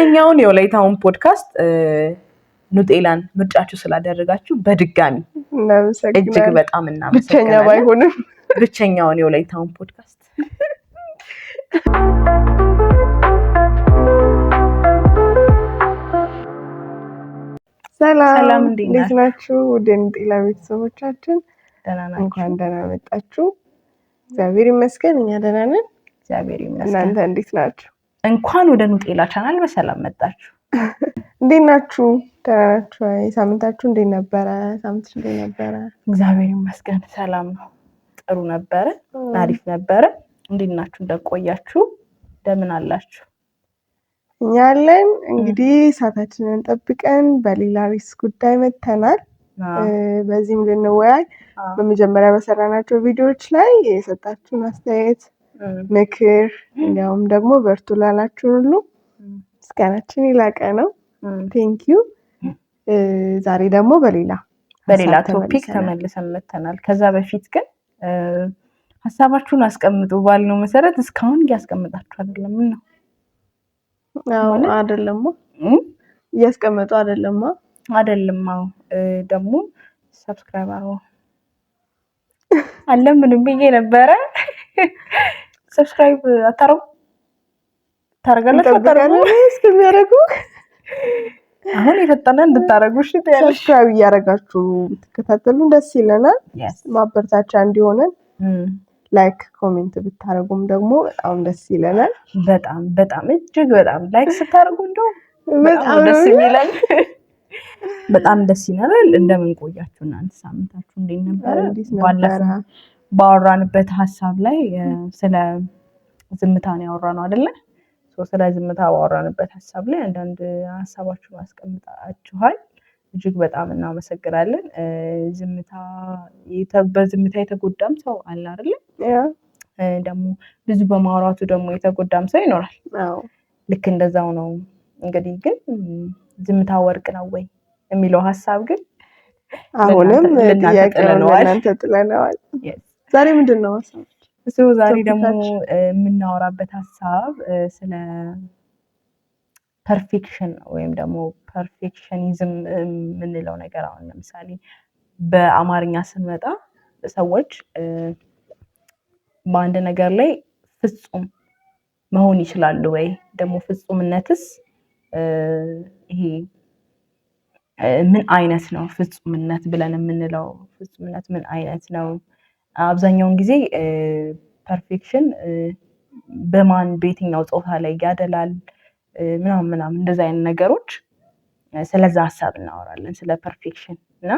ብቸኛውን የወላይታውን ፖድካስት ኑጤላን ምርጫችሁ ስላደረጋችሁ በድጋሚ እጅግ በጣም እናመሰግናለን። ብቸኛውን የወላይታውን ፖድካስት ሰላም እንዴት ናችሁ? ኑጤላ ቤተሰቦቻችን እንኳን ደህና መጣችሁ። እግዚአብሔር ይመስገን እኛ ደህና ነን። እግዚአብሔር ይመስገን። እናንተ እንዴት ናችሁ? እንኳን ወደ ኑጤላ ቻናል በሰላም መጣችሁ። እንዴት ናችሁ? ደህና ናችሁ? ሳምንታችሁ እንዴት ነበረ? ሳምንትሽ እንዴት ነበረ? እግዚአብሔር ይመስገን ሰላም ነው። ጥሩ ነበረ፣ አሪፍ ነበረ። እንዴት ናችሁ? እንደቆያችሁ እንደምን አላችሁ? እኛ አለን። እንግዲህ ሰዓታችንን ጠብቀን በሌላ ርዕስ ጉዳይ መተናል። በዚህም ልንወያይ በመጀመሪያ በሰራናቸው ቪዲዮዎች ላይ የሰጣችሁን አስተያየት፣ ምክር እንዲያውም ደግሞ በርቱ ላላችሁን ሁሉ ምስጋናችን ይላቀ ነው። ቴንክ ዩ። ዛሬ ደግሞ በሌላ ቶፒክ ተመልሰን መተናል። ከዛ በፊት ግን ሀሳባችሁን አስቀምጡ ባልነው መሰረት እስካሁን እያስቀምጣችሁ አይደለም ነው? አዎ አይደለም። እያስቀመጡ አይደለም። ደግሞ ሰብስክራይብ አድርጉ አለ ምንም ብዬ ነበረ። ሰብስክራይብ ታረጋላችሁ እስከሚያደርጉ አሁን የፈጠነ እንድታረጉ እሺ። ሰብስክራይብ እያደረጋችሁ ትከታተሉን ደስ ይለናል። ማበረታቻ እንዲሆነን ላይክ ኮሜንት ብታረጉም ደግሞ በጣም ደስ ይለናል። በጣም እጅግ በጣም ላይክ ስታረጉ እንደው በጣም ደስ ይላል። በጣም ደስ ይላል። እንደምን ቆያችሁ እናንተ? ሳምንታችሁ እንዴት ነበረ? ባለፈው ባወራንበት ሀሳብ ላይ ስለ ዝምታ ነው ያወራነው አይደለ? ስለ ዝምታ ባወራንበት ሀሳብ ላይ አንዳንድ ሀሳባችሁን አስቀምጣችኋል። እጅግ በጣም እናመሰግናለን። በዝምታ የተጎዳም ሰው አለ አይደለ? ደግሞ ብዙ በማውራቱ ደግሞ የተጎዳም ሰው ይኖራል። ልክ እንደዛው ነው። እንግዲህ ግን ዝምታ ወርቅ ነው ወይ የሚለው ሀሳብ ግን አሁንም ለእናንተ ጥለነዋል። ዛሬ ምንድን ነው ሀሳብ? ዛሬ ደግሞ የምናወራበት ሀሳብ ስለ ፐርፌክሽን ወይም ደግሞ ፐርፌክሽኒዝም የምንለው ነገር። አሁን ለምሳሌ በአማርኛ ስንመጣ ሰዎች በአንድ ነገር ላይ ፍጹም መሆን ይችላሉ ወይ? ደግሞ ፍጹምነትስ ይሄ ምን አይነት ነው? ፍጹምነት ብለን የምንለው ፍጹምነት ምን አይነት ነው? አብዛኛውን ጊዜ ፐርፌክሽን በየትኛው ጾታ ላይ ያደላል ምናምን እንደዛ አይነት ነገሮች፣ ስለዛ ሀሳብ እናወራለን። ስለ ፐርፌክሽን እና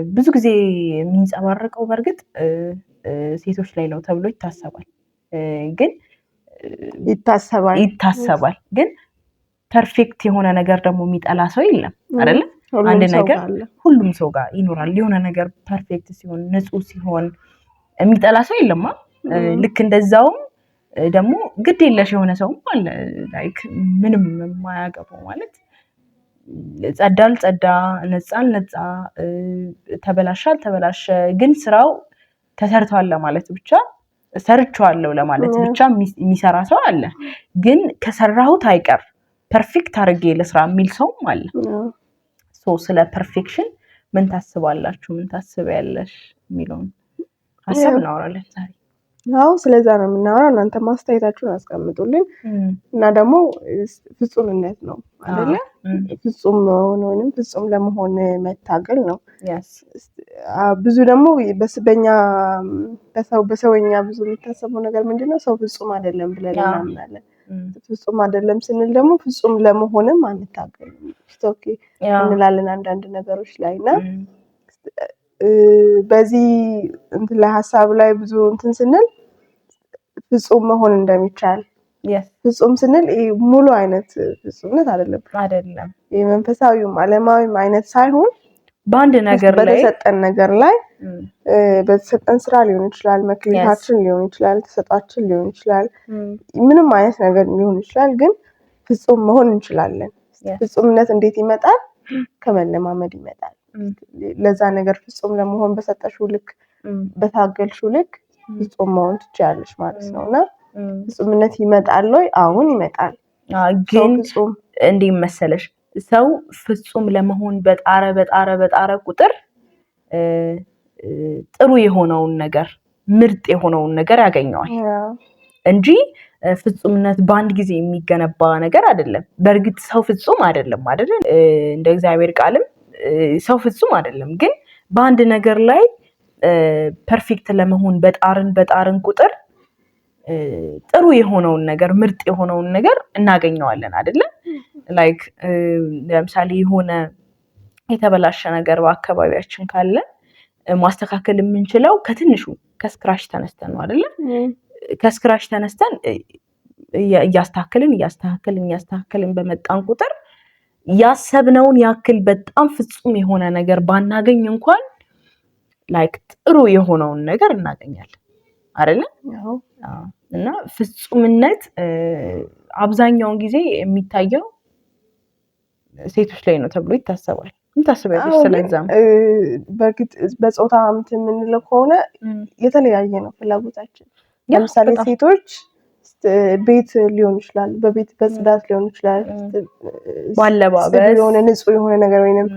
ብዙ ጊዜ የሚንጸባረቀው በእርግጥ ሴቶች ላይ ነው ተብሎ ይታሰባል። ግን ግን ፐርፌክት የሆነ ነገር ደግሞ የሚጠላ ሰው የለም አይደለ? አንድ ነገር ሁሉም ሰው ጋር ይኖራል። የሆነ ነገር ፐርፌክት ሲሆን ንጹህ ሲሆን የሚጠላ ሰው የለም። ልክ እንደዛውም ደግሞ ግድ የለሽ የሆነ ሰው አለ። ላይክ ምንም የማያገባው ማለት ጸዳል ጸዳ፣ ነጻል ነጻ፣ ተበላሻ አልተበላሸ፣ ግን ስራው ተሰርቷል ለማለት ብቻ ሰርቻለሁ ለማለት ብቻ የሚሰራ ሰው አለ። ግን ከሰራሁት አይቀር ፐርፌክት አድርጌ ለስራ የሚል ሰውም አለ። ስለ ፐርፌክሽን ምን ታስባላችሁ? ምን ታስቢያለሽ? የሚለውን ሀሳብ እናወራለን ዛሬ። ስለዛ ነው የምናወራው። እናንተ ማስተያየታችሁን አስቀምጡልን። እና ደግሞ ፍጹምነት ነው አይደለ? ፍጹም መሆን ወይንም ፍጹም ለመሆን መታገል ነው። ብዙ ደግሞ በሰውኛ ብዙ የሚታሰበው ነገር ምንድነው? ሰው ፍጹም አይደለም ብለን እናምናለን። ፍጹም አይደለም ስንል ደግሞ ፍጹም ለመሆንም አንታገልም እንላለን አንዳንድ ነገሮች ላይ እና በዚህ ለሀሳብ ላይ ብዙ ስንል ፍጹም መሆን እንደሚቻል ፍጹም ስንል ሙሉ አይነት ፍጹምነት አይደለም። የመንፈሳዊም ዓለማዊም አይነት ሳይሆን በአንድ ነገር ላይ በተሰጠን ነገር ላይ በተሰጠን ስራ ሊሆን ይችላል፣ መክሊታችን ሊሆን ይችላል፣ ተሰጣችን ሊሆን ይችላል፣ ምንም አይነት ነገር ሊሆን ይችላል። ግን ፍጹም መሆን እንችላለን። ፍጹምነት እንዴት ይመጣል? ከመለማመድ ይመጣል። ለዛ ነገር ፍጹም ለመሆን በሰጠሽው ልክ በታገልሽው ልክ ፍጹም መሆን ትችያለሽ ማለት ነውና ፍጹምነት ይመጣል ወይ? አሁን ይመጣል። ግን እንዴ መሰለሽ ሰው ፍጹም ለመሆን በጣረ ቁጥር ጥሩ የሆነውን ነገር ምርጥ የሆነውን ነገር ያገኘዋል እንጂ ፍጹምነት በአንድ ጊዜ የሚገነባ ነገር አይደለም። በእርግጥ ሰው ፍጹም አይደለም አይደል? እንደ እግዚአብሔር ቃልም ሰው ፍጹም አይደለም። ግን በአንድ ነገር ላይ ፐርፌክት ለመሆን በጣርን ቁጥር ጥሩ የሆነውን ነገር ምርጥ የሆነውን ነገር እናገኘዋለን አይደል? ላይክ ለምሳሌ የሆነ የተበላሸ ነገር በአካባቢያችን ካለ ማስተካከል የምንችለው ከትንሹ ከስክራች ተነስተን ነው አይደል? ከስክራች ተነስተን እያስተካከልን በመጣን ቁጥር ያሰብነውን ያክል በጣም ፍጹም የሆነ ነገር ባናገኝ እንኳን ላይክ ጥሩ የሆነውን ነገር እናገኛለን አይደል? እና ፍጹምነት አብዛኛውን ጊዜ የሚታየው ሴቶች ላይ ነው ተብሎ ይታሰባል። ምን ታስቢያለሽ ስለዛም? በእርግጥ በጾታ የምንለው ከሆነ የተለያየ ነው ፍላጎታችን። ለምሳሌ ሴቶች ቤት ሊሆን ይችላል፣ በቤት በጽዳት ሊሆን ይችላል፣ ባለባበስ የሆነ ንጹህ የሆነ ነገር ወይንም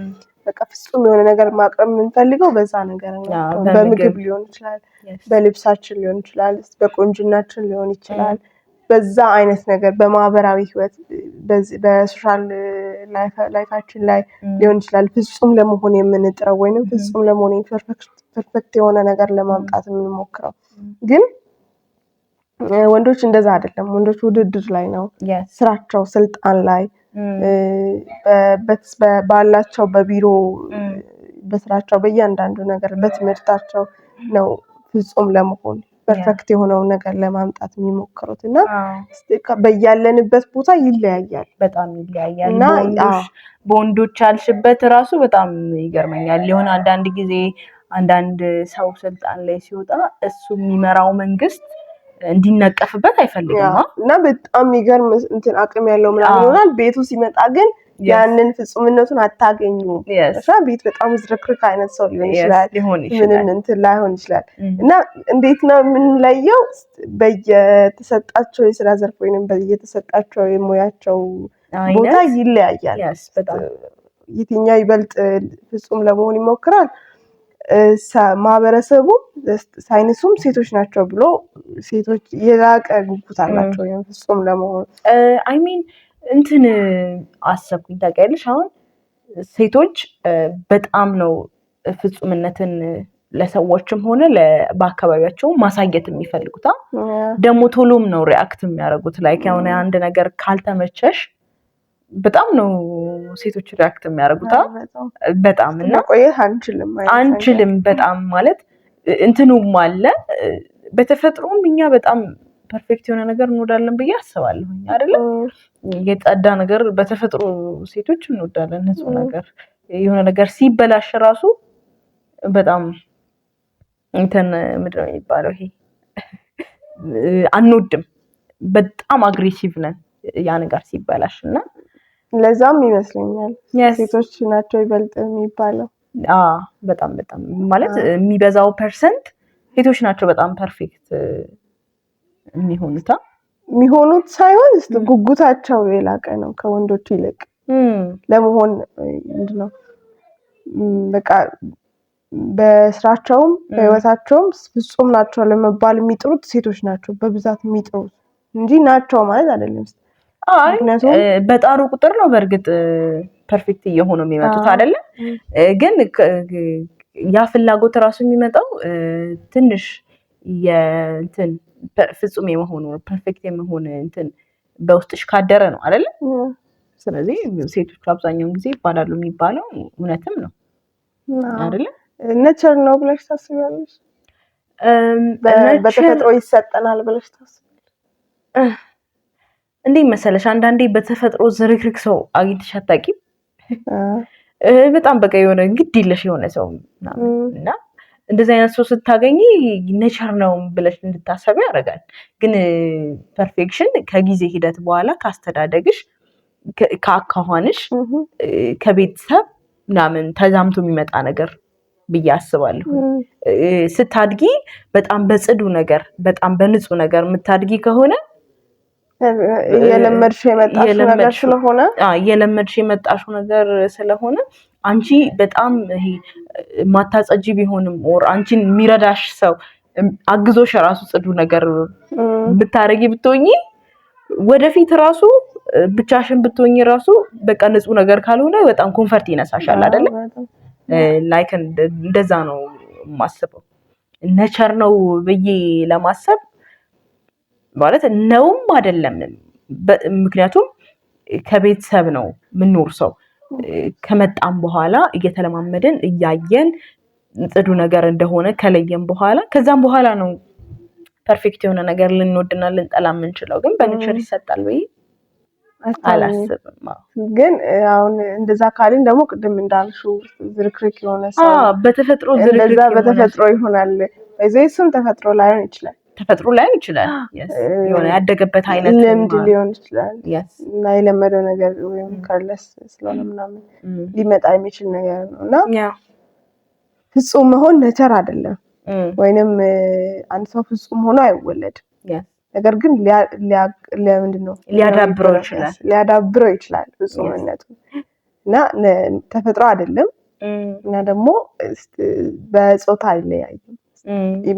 በቃ ፍጹም የሆነ ነገር ማቅረብ የምንፈልገው በዛ ነገር ነው። በምግብ ሊሆን ይችላል፣ በልብሳችን ሊሆን ይችላል፣ በቆንጅናችን ሊሆን ይችላል። በዛ አይነት ነገር በማህበራዊ ህይወት በሶሻል ላይፋችን ላይ ሊሆን ይችላል ፍጹም ለመሆን የምንጥረው ወይንም ፍጹም ለመሆን ፐርፌክት የሆነ ነገር ለማምጣት የምንሞክረው። ግን ወንዶች እንደዛ አይደለም። ወንዶች ውድድር ላይ ነው፣ ስራቸው፣ ስልጣን ላይ ባላቸው በቢሮ በስራቸው በእያንዳንዱ ነገር በትምህርታቸው ነው ፍጹም ለመሆን ፐርፌክት የሆነውን ነገር ለማምጣት የሚሞክሩት እና በያለንበት ቦታ ይለያያል፣ በጣም ይለያያል። እና በወንዶች ያልሽበት ራሱ በጣም ይገርመኛል። የሆነ አንዳንድ ጊዜ አንዳንድ ሰው ስልጣን ላይ ሲወጣ እሱ የሚመራው መንግስት እንዲነቀፍበት አይፈልግም እና በጣም የሚገርም እንትን አቅም ያለው ምናምን ይሆናል። ቤቱ ሲመጣ ግን ያንን ፍጹምነቱን አታገኙም። ቤት በጣም ዝርክርክ አይነት ሰው ሊሆን ይችላል፣ ምንም እንትን ላይሆን ይችላል። እና እንዴት ነው የምንለየው? በየተሰጣቸው የስራ ዘርፍ ወይንም በየተሰጣቸው የሙያቸው ቦታ ይለያያል። የትኛው ይበልጥ ፍጹም ለመሆን ይሞክራል? ማህበረሰቡ ሳይንሱም ሴቶች ናቸው ብሎ ሴቶች የላቀ ጉጉት አላቸው ፍጹም ለመሆን። አይ ሚን እንትን አሰብኩኝ ታውቂያለሽ፣ አሁን ሴቶች በጣም ነው ፍጹምነትን ለሰዎችም ሆነ በአካባቢያቸው ማሳየት የሚፈልጉት። ደግሞ ቶሎም ነው ሪአክት የሚያደርጉት። ላይክ የሆነ አንድ ነገር ካልተመቸሽ በጣም ነው ሴቶች ሪአክት የሚያደርጉት በጣም። እና ቆየት አንችልም በጣም ማለት እንትኑም አለ። በተፈጥሮም እኛ በጣም ፐርፌክት የሆነ ነገር እንወዳለን ብዬ አስባለሁ አይደል? የጸዳ ነገር በተፈጥሮ ሴቶች እንወዳለን። ንጹህ ነገር የሆነ ነገር ሲበላሽ ራሱ በጣም እንትን ምንድን ነው የሚባለው ይሄ አንወድም። በጣም አግሬሲቭ ነን ያ ነገር ሲበላሽ። እና ለዛም ይመስለኛል ሴቶች ናቸው ይበልጥ የሚባለው። በጣም ማለት የሚበዛው ፐርሰንት ሴቶች ናቸው በጣም ፐርፌክት የሚሆኑት ሳይሆን ጉጉታቸው የላቀ ነው ከወንዶች ይልቅ ለመሆን። ምንድነው በቃ በስራቸውም በህይወታቸውም ፍጹም ናቸው ለመባል የሚጥሩት ሴቶች ናቸው በብዛት የሚጥሩት እንጂ ናቸው ማለት አይደለም። በጣሩ ቁጥር ነው በእርግጥ ፐርፌክት እየሆኑ የሚመጡት አይደለ? ግን ያ ፍላጎት ራሱ የሚመጣው ትንሽ የእንትን ፍጹም የመሆኑ ፐርፌክት የመሆን እንትን በውስጥሽ ካደረ ነው አይደለ? ስለዚህ ሴቶች አብዛኛውን ጊዜ ይባላሉ የሚባለው እውነትም ነው አይደለ? ኔቸር ነው ብለሽ ታስቢያለሽ? በተፈጥሮ ይሰጠናል ብለሽ ታስቢያለሽ? እንዴት መሰለሽ አንዳንዴ በተፈጥሮ ዝርክርክ ሰው አግኝተሽ አታውቂም? በጣም በቃ የሆነ ግድ የለሽ የሆነ ሰው እና እንደዚህ አይነት ሰው ስታገኚ ኔቸር ነው ብለሽ እንድታሰቢ ያደርጋል። ግን ፐርፌክሽን ከጊዜ ሂደት በኋላ ካስተዳደግሽ፣ ከአካኋንሽ፣ ከቤተሰብ ምናምን ተዛምቶ የሚመጣ ነገር ብዬ አስባለሁ። ስታድጊ በጣም በጽዱ ነገር በጣም በንጹህ ነገር የምታድጊ ከሆነ የለመድሽ የመጣሽው ነገር ስለሆነ አንቺ በጣም ይሄ ማታጸጂ ቢሆንም ኦር አንቺን የሚረዳሽ ሰው አግዞሽ ራሱ ጽዱ ነገር ብታረጊ ብትሆኚ ወደፊት ራሱ ብቻሽን ብትሆኚ ራሱ በቃ ንጹህ ነገር ካልሆነ በጣም ኮምፈርት ይነሳሻል አይደለ? ላይክ እንደዛ ነው ማስበው። ነቸር ነው ብዬ ለማሰብ ማለት ነውም አይደለም። ምክንያቱም ከቤተሰብ ነው ምንኖር ሰው ከመጣም በኋላ እየተለማመደን እያየን ጽዱ ነገር እንደሆነ ከለየን በኋላ ከዛም በኋላ ነው ፐርፌክት የሆነ ነገር ልንወድና ልንጠላ የምንችለው። ግን በኔቸር ይሰጣል ወይ አላስብም። ግን አሁን እንደዛ ካልን ደግሞ ቅድም እንዳልሽው ዝርክርክ የሆነ ሰው በተፈጥሮ ይሆናል። እሱም ተፈጥሮ ላይሆን ይችላል የሆነ ያደገበት አይነት ልምድ ሊሆን ይችላል እና የለመደው ነገር ወይም ካርለስ ስለሆነ ምናምን ሊመጣ የሚችል ነገር ነውና ፍጹም መሆን ነቸር አይደለም። ወይንም አንድ ሰው ፍጹም ሆኖ አይወለድም። ነገር ግን ለምንድነው ሊያዳብረው ይችላል ፍጹምነቱ እና ተፈጥሮ አይደለም እና ደግሞ በጾታ አይለያይም።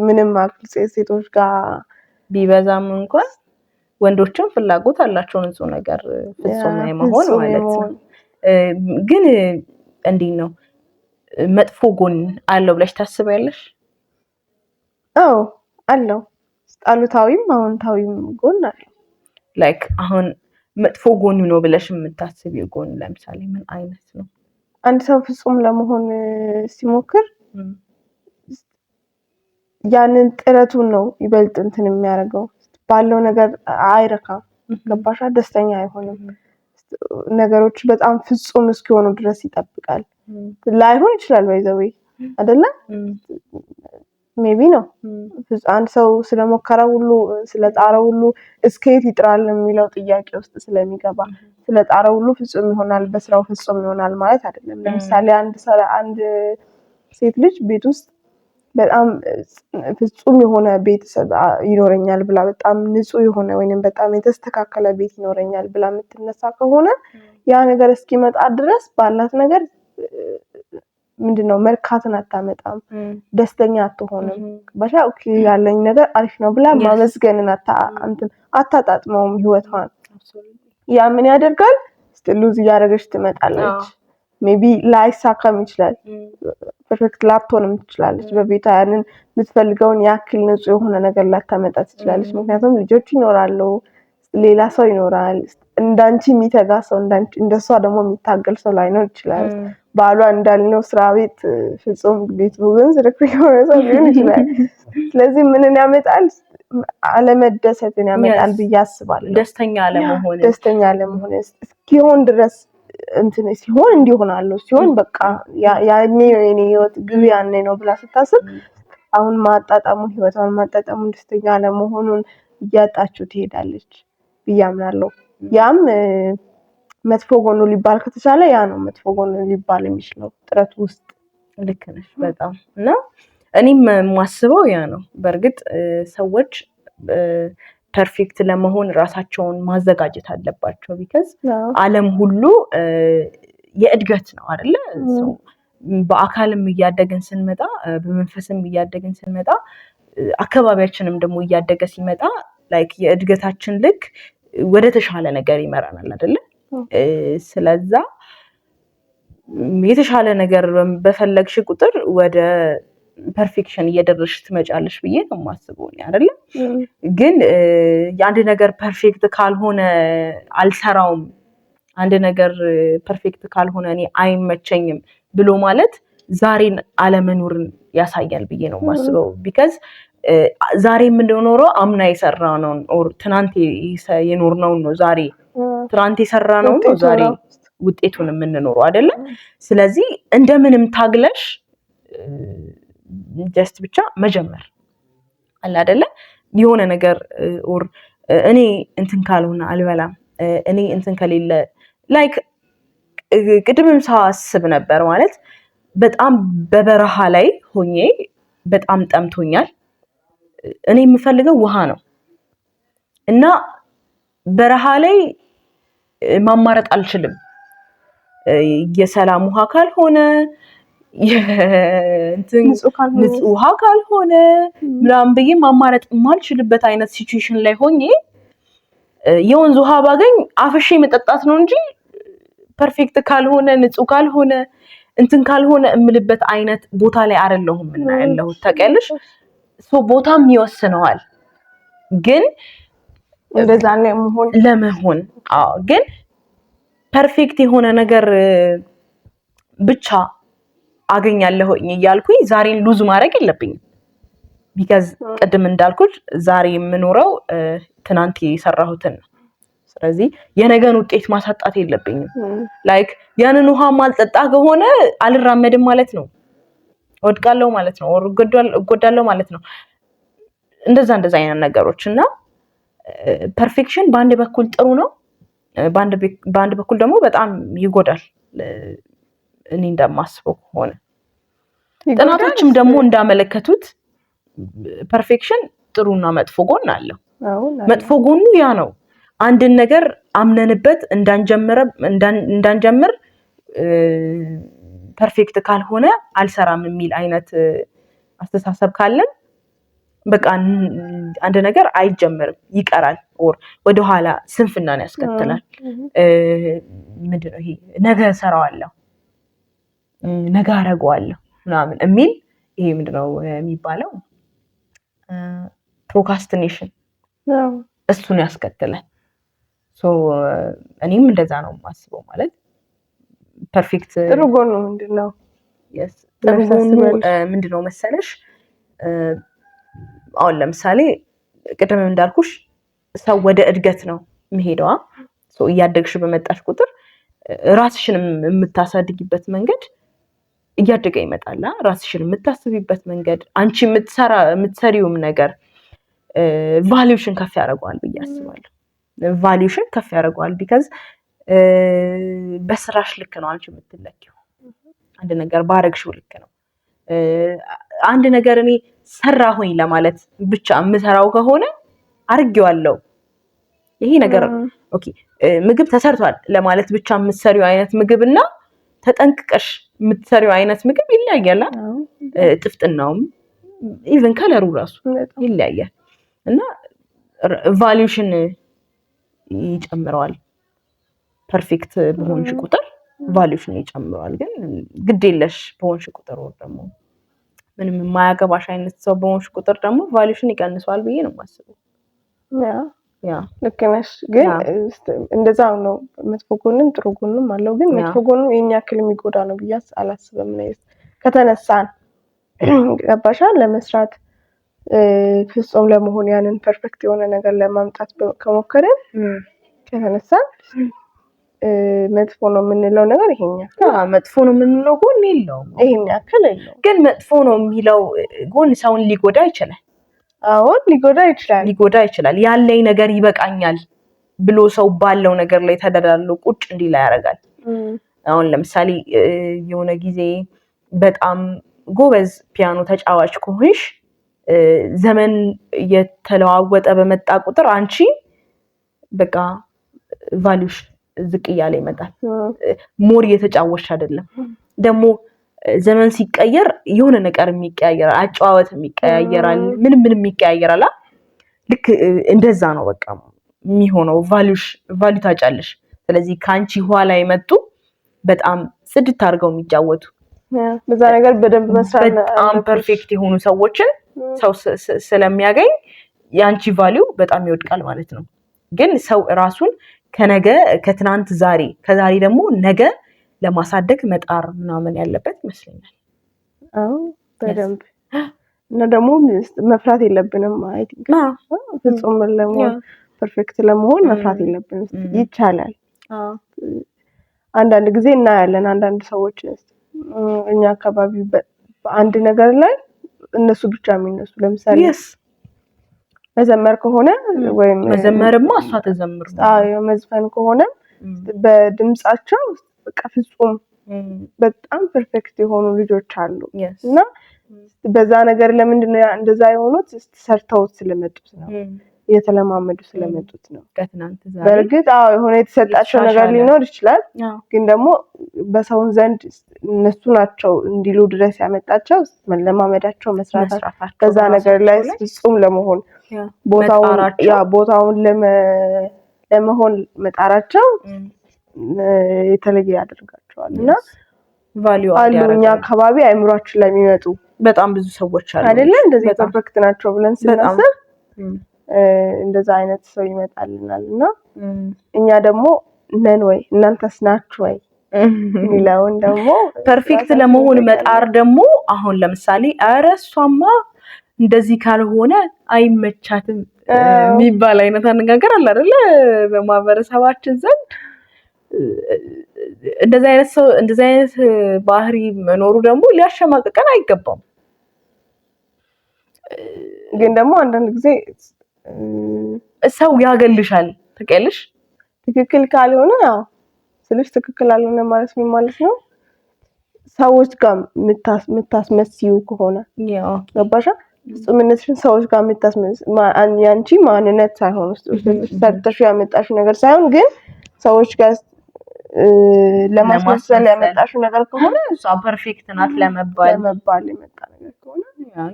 ምንም አክል ሴቶች ጋር ቢበዛም እንኳን ወንዶችም ፍላጎት አላቸው ንጹህ ነገር ፍጹም መሆን ማለት ነው። ግን እንዴት ነው መጥፎ ጎን አለው ብለሽ ታስቢያለሽ? አዎ አለው። አሉታዊም አዎንታዊም ጎን አለው። ላይክ አሁን መጥፎ ጎን ነው ብለሽ የምታስቢው ጎን ለምሳሌ ምን አይነት ነው? አንድ ሰው ፍጹም ለመሆን ሲሞክር ያንን ጥረቱን ነው ይበልጥ እንትን የሚያደርገው። ባለው ነገር አይረካም። ገባሻ? ደስተኛ አይሆንም። ነገሮች በጣም ፍጹም እስኪሆኑ ድረስ ይጠብቃል። ላይሆን ይችላል ባይዘዌ አይደለ? ሜቢ ነው አንድ ሰው ስለሞከረ ሁሉ ስለጣረ ሁሉ እስከየት ይጥራል የሚለው ጥያቄ ውስጥ ስለሚገባ ስለጣረ ሁሉ ፍጹም ይሆናል በስራው ፍጹም ይሆናል ማለት አይደለም። ለምሳሌ አንድ ሴት ልጅ ቤት ውስጥ በጣም ፍጹም የሆነ ቤተሰብ ይኖረኛል ብላ በጣም ንጹህ የሆነ ወይንም በጣም የተስተካከለ ቤት ይኖረኛል ብላ የምትነሳ ከሆነ ያ ነገር እስኪመጣ ድረስ ባላት ነገር ምንድነው መርካትን አታመጣም። ደስተኛ አትሆንም። ባሻ ኦኬ ያለኝ ነገር አሪፍ ነው ብላ ማመስገንን አታጣጥመውም ህይወቷን። ያ ምን ያደርጋል? ሉዝ እያደረገች ትመጣለች። ሜቢ ላይሳካም ይችላል። ፐርፌክት ላትሆንም ትችላለች። በቤቷ ያንን የምትፈልገውን ያክል ንጹህ የሆነ ነገር ላታመጣ ትችላለች። ምክንያቱም ልጆች ይኖራሉ፣ ሌላ ሰው ይኖራል፣ እንዳንቺ የሚተጋ ሰው እንደሷ ደግሞ የሚታገል ሰው ላይኖር ይችላል። ባሏ እንዳልነው ስራ ቤት ፍጹም ቤት ግን ዝርክርክ የሆነ ሰው ሊሆን ይችላል። ስለዚህ ምንን ያመጣል? አለመደሰትን ያመጣል ብዬ አስባለሁ። ደስተኛ አለመሆን እስኪሆን ድረስ እንትን ሲሆን እንዲሆናለሁ ሲሆን በቃ ያኔ ነው የኔ ህይወት ግብ ያኔ ነው ብላ ስታስብ አሁን ህይወቷን ማጣጣሙን ደስተኛ አለመሆኑን እያጣችው ትሄዳለች ብዬ አምናለሁ። ያም መጥፎ ጎኑ ሊባል ከተቻለ ያ ነው መጥፎ ጎኑ ሊባል የሚችለው ጥረት ውስጥ። ልክ ነሽ በጣም እና እኔም ማስበው ያ ነው። በእርግጥ ሰዎች ፐርፌክት ለመሆን ራሳቸውን ማዘጋጀት አለባቸው። ቢካዝ ዓለም ሁሉ የእድገት ነው አይደለ? በአካልም እያደግን ስንመጣ በመንፈስም እያደግን ስንመጣ አካባቢያችንም ደግሞ እያደገ ሲመጣ ላይክ የእድገታችን ልክ ወደ ተሻለ ነገር ይመራናል አይደለ? ስለዛ የተሻለ ነገር በፈለግሽ ቁጥር ወደ ፐርፌክሽን እየደረስሽ ትመጫለሽ ብዬ ነው የማስበው አይደለ? ግን የአንድ ነገር ፐርፌክት ካልሆነ አልሰራውም፣ አንድ ነገር ፐርፌክት ካልሆነ እኔ አይመቸኝም ብሎ ማለት ዛሬን አለመኖርን ያሳያል ብዬ ነው የማስበው። ቢካዝ ዛሬ የምንኖረው አምና የሰራነው ኦር ትናንት የኖርነው ነው ዛሬ ትናንት የሰራነው ነው ዛሬ ውጤቱን የምንኖረው አይደለ? ስለዚህ እንደምንም ታግለሽ ጀስት ብቻ መጀመር አለ አይደለ? የሆነ ነገር ኦር እኔ እንትን ካልሆነ አልበላም፣ እኔ እንትን ከሌለ ላይክ ቅድምም ሳስብ ነበር ማለት በጣም በበረሃ ላይ ሆኜ በጣም ጠምቶኛል። እኔ የምፈልገው ውሃ ነው እና በረሃ ላይ ማማረጥ አልችልም የሰላም ውሃ ካልሆነ ንጹህ ውሃ ካልሆነ ምናምን ብዬ ማማረጥ የማልችልበት አይነት ሲቹዌሽን ላይ ሆኜ የወንዝ ውሃ ባገኝ አፍሼ መጠጣት ነው እንጂ ፐርፌክት ካልሆነ ንጹህ ካልሆነ እንትን ካልሆነ እምልበት አይነት ቦታ ላይ አይደለሁም እና ያለሁት ታውቂያለሽ ቦታም ይወስነዋል ግን እንደዛ ለመሆን ግን ፐርፌክት የሆነ ነገር ብቻ አገኛለሁኝ እያልኩኝ ዛሬን ሉዝ ማድረግ የለብኝም because ቀደም እንዳልኩት ዛሬ የምኖረው ትናንት የሰራሁትን ነው ስለዚህ የነገን ውጤት ማሳጣት የለብኝም ላይክ ያንን ውሃ ማልጠጣ ከሆነ አልራመድም ማለት ነው ወድቃለሁ ማለት ነው እጎዳለሁ ማለት ነው እንደዛ አይነት ነገሮችና ፐርፌክሽን በአንድ በኩል ጥሩ ነው በአንድ በኩል ደግሞ በጣም ይጎዳል እኔ እንደማስበው ሆነ ጥናቶችም ደግሞ እንዳመለከቱት ፐርፌክሽን ጥሩና መጥፎ ጎን አለው መጥፎ ጎኑ ያ ነው አንድን ነገር አምነንበት እንዳንጀምር ፐርፌክት ካልሆነ አልሰራም የሚል አይነት አስተሳሰብ ካለን በቃ አንድ ነገር አይጀምርም ይቀራል ወደ ኋላ ስንፍናን ያስከትላል ምንድነው ይሄ ነገ ሰራዋለሁ ነገ አረጋዋለሁ ምናምን የሚል ይሄ ምንድነው የሚባለው ፕሮክራስቲኔሽን እሱን ያስከትላል እኔም እንደዛ ነው የማስበው ማለት ፐርፌክት ጥሩ ጎኑ ምንድነው ጥሩ ጎኑ ምንድነው መሰለሽ አሁን ለምሳሌ ቅድም እንዳልኩሽ ሰው ወደ እድገት ነው መሄዷ እያደግሽ በመጣሽ ቁጥር ራስሽን የምታሳድጊበት መንገድ እያደገ ይመጣል ራስሽን የምታስቢበት መንገድ አንቺ የምትሰሪውም ነገር ቫልዩሽን ከፍ ያደርገዋል ብዬ አስባለሁ ቫልዩሽን ከፍ ያደርገዋል because በስራሽ ልክ ነው አንቺ የምትለኪው አንድ ነገር ባረግሽው ልክ ነው አንድ ነገር እኔ ሰራሁኝ ለማለት ብቻ የምሰራው ከሆነ አርጌዋለሁ ይሄ ነገር ኦኬ ምግብ ተሰርቷል ለማለት ብቻ የምትሰሪው አይነት ምግብና ተጠንቅቀሽ የምትሰሪው አይነት ምግብ ይለያያል ጥፍጥናውም ኢቭን ከለሩ ራሱ ይለያያል እና ቫልዩሽን ይጨምረዋል ፐርፌክት በሆንሽ ቁጥር ቫልዩሽን ይጨምረዋል ግን ግዴለሽ በሆንሽ ቁጥር ደግሞ ምንም የማያገባሽ አይነት ሰው በሆንሽ ቁጥር ደግሞ ቫልዩሽን ይቀንሰዋል ብዬ ነው የማስበው ያ ልክ ነሽ ግን እንደዛው ነው መጥፎ ጎንም ጥሩ ጎንም አለው ግን መጥፎ ጎኑ የኛ ያክል የሚጎዳ ነው ብዬ አላስብም ነው ከተነሳን ገባሻል ለመስራት ፍጹም ለመሆን ያንን ፐርፌክት የሆነ ነገር ለማምጣት ከሞከረን ከተነሳን መጥፎ ነው የምንለው ነገር ይሄኛ መጥፎ ነው የምንለው ጎን የለውም ይሄኛ ያክል የለውም ግን መጥፎ ነው የሚለው ጎን ሰውን ሊጎዳ ይችላል አሁን ሊጎዳ ይችላል ያለኝ ነገር ይበቃኛል ብሎ ሰው ባለው ነገር ላይ ተደዳድሎ ቁጭ እንዲል ያደርጋል አሁን ለምሳሌ የሆነ ጊዜ በጣም ጎበዝ ፒያኖ ተጫዋች ከሆንሽ ዘመን የተለዋወጠ በመጣ ቁጥር አንቺ በቃ ቫልዩሽ ዝቅ እያለ ይመጣል ሞር እየተጫወትሽ አይደለም ደግሞ ዘመን ሲቀየር የሆነ ነገር የሚቀያየራል አጫዋወት የሚቀያየራል ምንም የሚቀያየራል ልክ እንደዛ ነው በቃ የሚሆነው ቫልዩ ታጫለሽ ስለዚህ ካንቺ ኋላ የመጡ በጣም ጽድት አድርገው የሚጫወቱ በዛ ነገር በደንብ መስራት በጣም ፐርፌክት የሆኑ ሰዎችን ሰው ስለሚያገኝ ያንቺ ቫልዩ በጣም ይወድቃል ማለት ነው ግን ሰው ራሱን ከትናንት ዛሬ ከዛሬ ደግሞ ነገ ለማሳደግ መጣር ምናምን ያለበት ይመስለኛል በደንብ እና ደግሞ መፍራት የለብንም አይ ቲንክ ፍጹም ለመሆን ፐርፌክት ለመሆን መፍራት የለብንም ይቻላል አንዳንድ ጊዜ እናያለን አንዳንድ ሰዎች እኛ አካባቢ በአንድ ነገር ላይ እነሱ ብቻ የሚነሱ ለምሳሌ መዘመር ከሆነ ወይም መዘመርማ እሷ ተዘምር መዝፈን ከሆነ በድምጻቸው በቃ ፍጹም በጣም ፐርፌክት የሆኑ ልጆች አሉ እና በዛ ነገር ለምንድነው እንደዛ የሆኑት ሰርተው ስለመጡት ነው እየተለማመዱ ስለመጡት ነው። ከትናንት ዛሬ በእርግጥ የሆነ የተሰጣቸው ነገር ሊኖር ይችላል። ግን ደግሞ በሰው ዘንድ እነሱ ናቸው እንዲሉ ድረስ ያመጣቸው መለማመዳቸው፣ መስራታቸው ከዛ ነገር ላይ ፍጹም ለመሆን ቦታውን ለመሆን መጣራቸው የተለየ ያደርጋቸዋል። እና ቫልዩ አሉኛ አካባቢ አይምሯችን ላይ የሚመጡ በጣም ብዙ ሰዎች አሉ አይደለ? እንደዚህ ፐርፌክት ናቸው ብለን ስናስብ እንደዛ አይነት ሰው ይመጣልናልና እኛ ደግሞ ነን ወይ እናንተስ ናችሁ ወይ ሚላውን ደግሞ ፐርፌክት ለመሆን መጣር ደግሞ አሁን ለምሳሌ ኧረ እሷማ እንደዚህ ካልሆነ አይመቻትም የሚባል አይነት አነጋገር አለ አይደለ? በማህበረሰባችን ዘንድ እንደዚህ አይነት ባህሪ መኖሩ ደግሞ ሊያሸማቅቀን አይገባም። ግን ደግሞ አንዳንድ ጊዜ ሰው ያገልሻል ተቀልሽ ትክክል ካልሆነ ስለሽ ትክክል አልሆነ ማለት ምን ማለት ነው? ሰዎች ጋር የምታስመስዩ ከሆነ ገባሻ? ፍጹምነትሽን ሰዎች ጋር ያንቺ ማንነት ሳይሆን ሰርተሽ ያመጣሽው ነገር ሳይሆን ግን ሰዎች ጋር ለማስመሰል ያመጣሽው ነገር ከሆነ እሷ ፐርፌክት ናት ለመባል የመጣ ነገር ከሆነ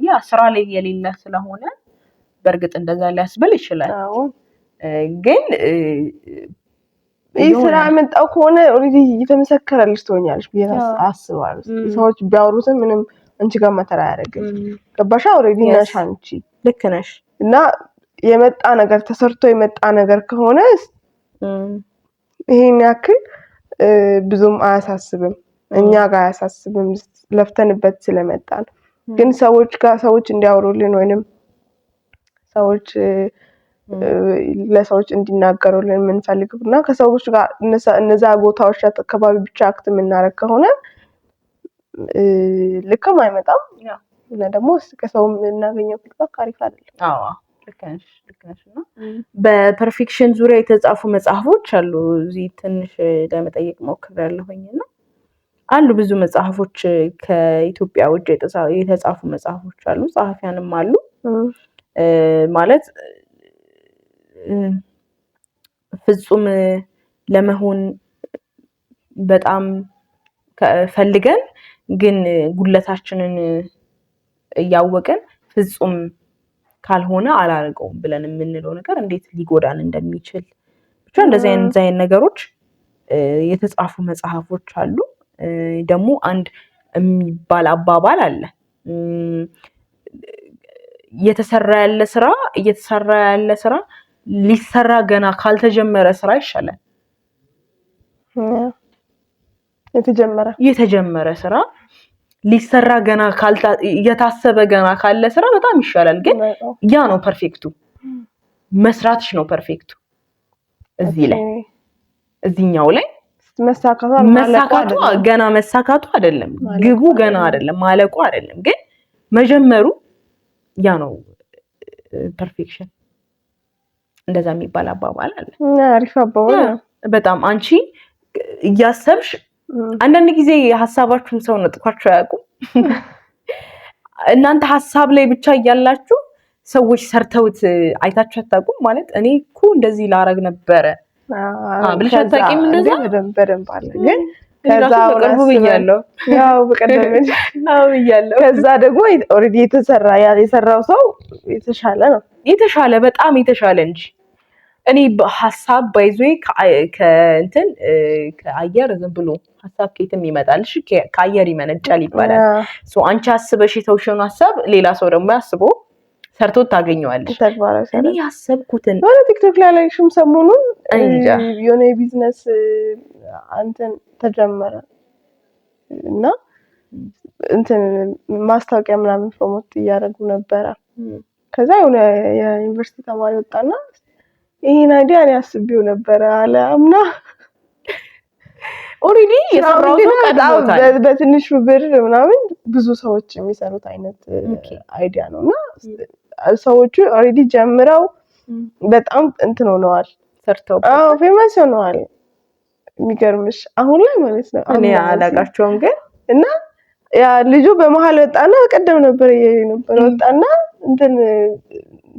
ያ ስራ ላይ የሌለ ስለሆነ በእርግጥ እንደዛ ሊያስብል ይችላል። ግን ይህ ስራ ያመጣው ከሆነ ኦሬዲ እየተመሰከረልሽ ትሆኛለሽ ብዬ አስባለሁ። ሰዎች ቢያወሩትም ምንም አንቺ ጋር ማተራ ያደርግም። ገባሻ? ኦሬዲ ነሽ አንቺ ልክ ነሽ። እና የመጣ ነገር ተሰርቶ የመጣ ነገር ከሆነ ይሄን ያክል ብዙም አያሳስብም፣ እኛ ጋር አያሳስብም ለፍተንበት ስለመጣን። ግን ሰዎች እንዲያወሩልን ወይንም ሰዎች ለሰዎች እንዲናገሩልን የምንፈልግና ከሰዎች ጋር እነዛ ቦታዎች አካባቢ ብቻ አክት የምናረግ ከሆነ ልክም አይመጣም። እና ደግሞ ከሰው የምናገኘው ፊድባክ አሪፍ አይደለም። ልክ ነሽ። እና በፐርፌክሽን ዙሪያ የተጻፉ መጽሐፎች አሉ። እዚህ ትንሽ ለመጠየቅ ሞክሬያለሁኝና አሉ ብዙ መጽሐፎች ከኢትዮጵያ ውጭ የተጻፉ መጽሐፎች አሉ፣ ጸሐፊያንም አሉ። ማለት ፍጹም ለመሆን በጣም ፈልገን ግን ጉድለታችንን እያወቅን ፍጹም ካልሆነ አላረገውም ብለን የምንለው ነገር እንዴት ሊጎዳን እንደሚችል ብቻ እንደዚህ አይነት ነገሮች የተጻፉ መጽሐፎች አሉ። ደግሞ አንድ የሚባል አባባል አለ፣ እየተሰራ ያለ ስራ ሊሰራ ገና ካልተጀመረ ስራ ይሻላል። የተጀመረ ስራ ሊሰራ ገና የታሰበ ገና ካለ ስራ በጣም ይሻላል። ግን ያ ነው ፐርፌክቱ፣ መስራትሽ ነው ፐርፌክቱ። እዚህኛው ላይ መሳካቱ ገና መሳካቱ አይደለም፣ ግቡ ገና አይደለም፣ ማለቁ አይደለም። ግን መጀመሩ ያ ነው ፐርፌክሽን። እንደዛ የሚባል አባባል አለ። አሪፍ አባባል ነው በጣም። አንቺ እያሰብሽ አንዳንድ ጊዜ ሐሳባችሁን ሰው ነጥቋችሁ አያውቁም። እናንተ ሐሳብ ላይ ብቻ እያላችሁ ሰዎች ሰርተውት አይታችሁ አታውቁም። ማለት እኔ እኮ እንደዚህ ላረግ ነበረ ብለሽ አታውቂም? እንደዛ በደንብ አለ። ግን ከዛ በቅርቡ ብያለሁ፣ ያው በቀደም ብያለሁ። ከዛ ደግሞ ኦሬዲ የሰራው ሰው የተሻለ ነው፣ በጣም የተሻለ እንጂ እኔ ሐሳብ ባይዞይ ከአየር ዝም ብሎ ሐሳብ ከየትም ይመጣል። እሺ ከአየር ይመነጫል ይባላል። አንቺ አስበሽ የተውሽውን ሐሳብ ሌላ ሰው ደግሞ ያስበው ሰርቶ ታገኘዋለሽ። እኔ ያሰብኩትን ቲክቶክ ላይ ላይሽም ሰሞኑን የሆነ የቢዝነስ ተጀመረ እና ማስታወቂያ ምናምን ፕሮሞት እያደረጉ ነበረ። ከዛ የሆነ የዩኒቨርሲቲ ተማሪ ወጣና ይሄን አይዲያ እኔ አስቤው ነበረ አለ። አምና ኦሬዲ የሰራው ቀዳው በትንሹ ብር ምናምን ብዙ ሰዎች የሚሰሩት አይነት አይዲያ ነውና ሰዎቹ ኦሬዲ ጀምረው በጣም ሆነዋል፣ ሰርተው ፌመስ ሆነዋል። የሚገርምሽ አሁን ላይ ማለት ነው እኔ አላቃቸውም። ግን እና ያ ልጁ በመሃል ወጣና ቀደም ነበር ወጣና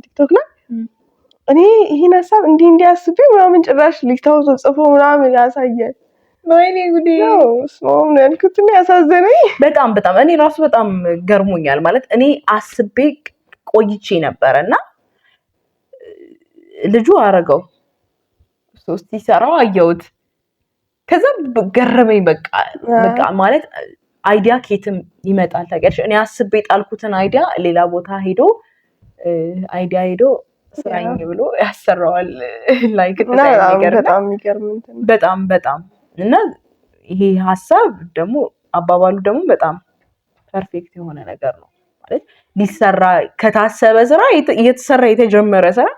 ቲክቶክ ላይ እኔ ይሄን ሀሳብ እንዲህ አስቤ ምናምን ጭራሽ ሊታው ጽፎ ምናምን ያሳያል። ወይኔ ጉዴ ነው ስሞም ነው ያልኩት። ያሳዘነኝ በጣም እኔ ራሱ በጣም ገርሞኛል። ማለት እኔ አስቤ ቆይቼ ነበርና ልጁ አረገው ሶስት ይሰራው አየሁት። ከዛ ገረመኝ። በቃ ማለት አይዲያ ከየትም ይመጣል ታውቂያለሽ። እኔ አስቤ ጣልኩትን አይዲያ ሌላ ቦታ ሄዶ ስራኝ ብሎ ያሰራዋል። ላይክ በጣም የሚገርም በጣም እና ይሄ ሀሳብ ደግሞ አባባሉ ደግሞ በጣም ፐርፌክት የሆነ ነገር ነው። ማለት ሊሰራ ከታሰበ ስራ እየተሰራ የተጀመረ ስራ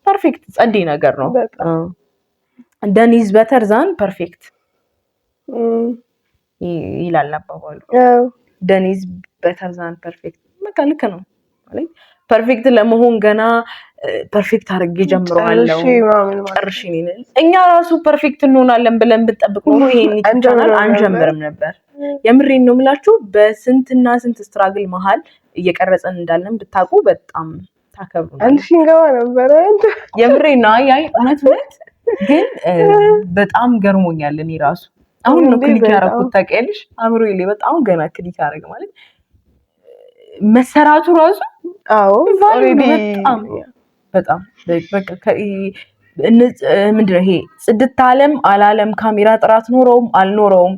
ፐርፌክት ጸዴ ነገር ነው። done is better than perfect ይላል አባባሉ። done is better than perfect በቃ ልክ ነው። ማለት ፐርፌክት ለመሆን ገና ፐርፌክት አድርጌ ጀምረዋለሁ ጨርሼ እኛ ራሱ ፐርፌክት እንሆናለን ብለን ብንጠብቅ ነው ይሄን ይቻላል አንጀምርም ነበር። የምሬን ነው የምላችሁ። በስንትና ስንት ስትራግል መሃል እየቀረጸን እንዳለን ብታውቁ በጣም ታከብሩናል። አንቺ እንገባ ነበር የምሬን ነው። አይ እውነት ግን በጣም ገርሞኛል። እኔ ራሱ አሁን ነው ክሊክ ያደረኩት ታውቂያለሽ። አእምሮዬ ላይ በጣም ገና ክሊክ ያደረገ ማለት መሰራቱ ራሱ ኦሬዲ በጣም በቃ ምንድን ነው ይሄ ጽድት አላለም ካሜራ ጥራት ኖረውም አልኖረውም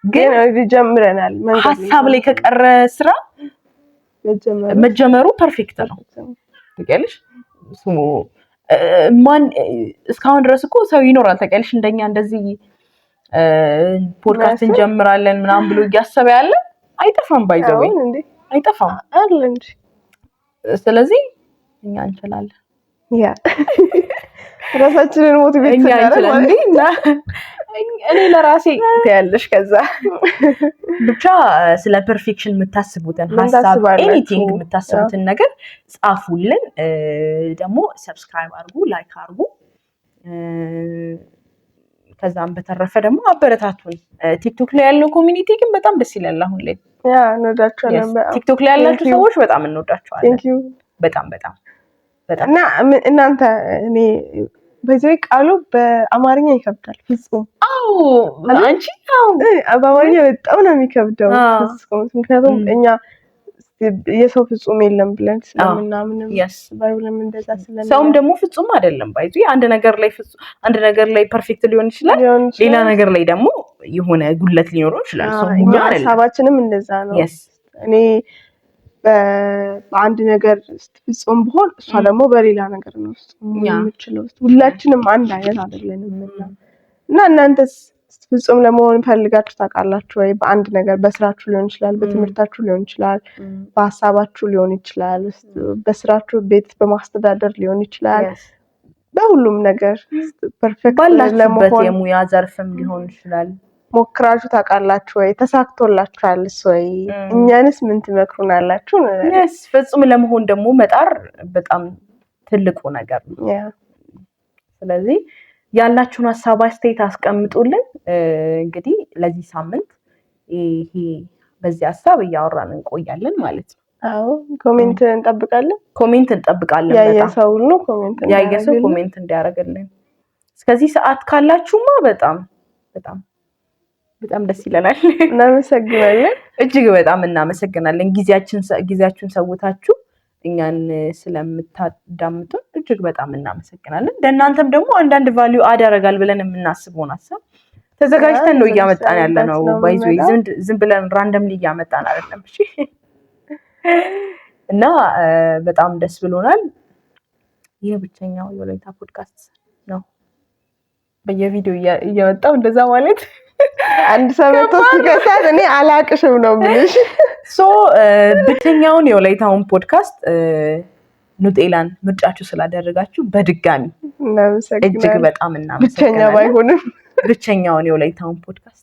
ግን ጀምረናል። ሀሳብ ላይ ከቀረ ስራ መጀመሩ ፐርፌክት ነው ታውቂያለሽ። ማን እስካሁን ድረስ እኮ ሰው ይኖራል ታውቂያለሽ እንደኛ እንደዚህ ፖድካስት እንጀምራለን ምናምን ብሎ እያሰበ ያለ አይጠፋም። ባይዘው አይጠፋም አለ እንጂ ስለዚህ እኛ እንችላለን። ያ ራሳችንን ሞቲቬት እንችላለን። እኔ ለራሴ ያለሽ ከዛ ብቻ ስለ ፐርፌክሽን የምታስቡትን ሐሳብ ኤኒቲንግ የምታስቡትን ነገር ጻፉልን። ደግሞ ሰብስክራይብ አድርጉ፣ ላይክ አድርጉ። ከዛም በተረፈ ደግሞ አበረታቱን። ቲክቶክ ላይ ያለው ኮሚኒቲ ግን በጣም ደስ ይላል። አሁን ላይ እንወዳቸዋለን። ቲክቶክ ላይ ያላችሁ ሰዎች በጣም እንወዳቸዋለን። በጣም እና እናንተ እኔ በዚህ ቃሉ በአማርኛ ይከብዳል ፍጹም። አንቺ በአማርኛ በጣም ነው የሚከብደው ፍጹም። ምክንያቱም እኛ የሰው ፍጹም የለም ብለን ስለምናምንም ባይብልም እንደዛ ስለምን ሰውም ደግሞ ፍጹም አይደለም። ባይዙ አንድ ነገር ላይ ፐርፌክት ሊሆን ይችላል፣ ሌላ ነገር ላይ ደግሞ የሆነ ጉድለት ሊኖረው ይችላል። ሀሳባችንም እንደዛ ነው። እኔ በአንድ ነገር ፍጹም ብሆን እሷ ደግሞ በሌላ ነገር ነው የምችለው። ሁላችንም አንድ አይነት አይደለንም እና እናንተስ ፍጹም ለመሆን ፈልጋችሁ ታውቃላችሁ ወይ? በአንድ ነገር በስራችሁ ሊሆን ይችላል፣ በትምህርታችሁ ሊሆን ይችላል፣ በሀሳባችሁ ሊሆን ይችላል፣ በስራችሁ ቤት በማስተዳደር ሊሆን ይችላል። በሁሉም ነገር ፐርፌክት ለመሆን የሙያ ዘርፍም ሊሆን ይችላል። ሞክራችሁ ታውቃላችሁ ወይ? ተሳክቶላችኋልስ ወይ? እኛንስ ምን ትመክሩናላችሁ? ፍጹም ለመሆን ደግሞ መጣር በጣም ትልቁ ነገር ነው። ስለዚህ ያላችሁን ሀሳብ አስተያየት አስቀምጡልን። እንግዲህ ለዚህ ሳምንት ይሄ በዚህ ሀሳብ እያወራን እንቆያለን ማለት ነው። ኮሜንት እንጠብቃለን። ያየሰው ሁሉ ኮሜንት እንዲያደርግልን። እስከዚህ ሰዓት ካላችሁማ በጣም ደስ ይለናል። እናመሰግናለን። እጅግ በጣም እናመሰግናለን። ጊዜያችሁን ሰውታችሁ እኛን ስለምታዳምጡን እጅግ በጣም እናመሰግናለን። ለእናንተም ደግሞ አንዳንድ ቫልዩ አድ ያደርጋል ብለን የምናስበውን ሀሳብ ተዘጋጅተን ነው እያመጣን ያለ ነው። ባይዞ ዝም ብለን ራንደምሊ እያመጣን አይደለም። እሺ እና በጣም ደስ ብሎናል። ይሄ ብቸኛው የወላይታ ፖድካስት ነው። በየቪዲዮ እያወጣው እንደዛ ማለት አንድ ሰበቶ ሲገሳት እኔ አላቅሽም ነው ብለሽ ብቸኛውን የወላይታውን ፖድካስት ኑጤላን ምርጫችሁ ስላደረጋችሁ በድጋሚ እጅግ በጣም እናመሰግናለን። ብቸኛ ባይሆንም ብቸኛውን የወላይታውን ፖድካስት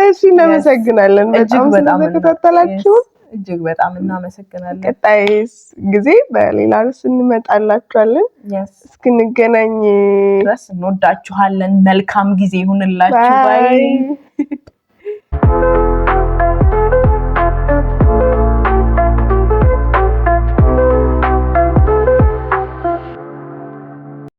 እሺ እናመሰግናለን። በጣም ስለተከታተላችሁ እጅግ በጣም እናመሰግናለን። ቀጣይ ጊዜ በሌላ ርዕስ እንመጣላችኋለን። እስክንገናኝ ድረስ እንወዳችኋለን። መልካም ጊዜ ይሁንላችሁ። ባይ